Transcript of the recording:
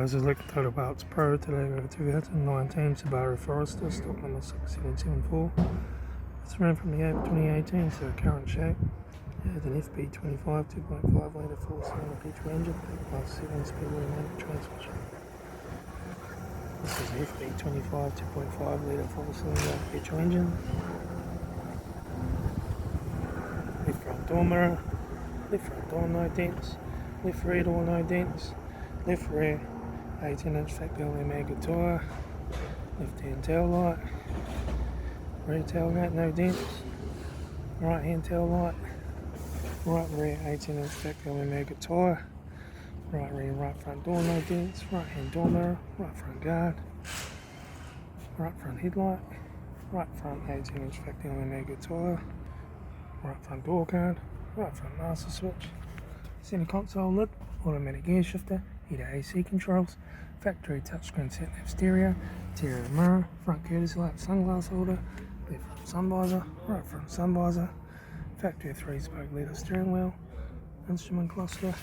Guys, is looking total parts pro today. We have a 2019 Subaru Forester, stock number 6774. It's ran from the 2018 to the current shape. It has an FB25 2.5 litre 4-cylinder petrol engine, 7-speed automatic transmission. This is an FB25 2.5 litre 4-cylinder petrol engine. Left front door mirror, left front door no dents, left rear door no dents, left rear 18-inch factory mega tyre, left hand tail light, rear tailgate no dents, right hand tail light, right rear 18-inch factory mega tyre, right rear right front door no dents, right hand door mirror, right front guard, right front headlight, right front 18-inch factory mega tyre, right front door guard, right front master switch, center console lid, automatic gear shifter, heater AC controls, factory touchscreen sat nav stereo, interior mirror, front courtesy light, sunglass holder, left front sun visor, right front sun visor, factory 3-spoke leather steering wheel, instrument cluster,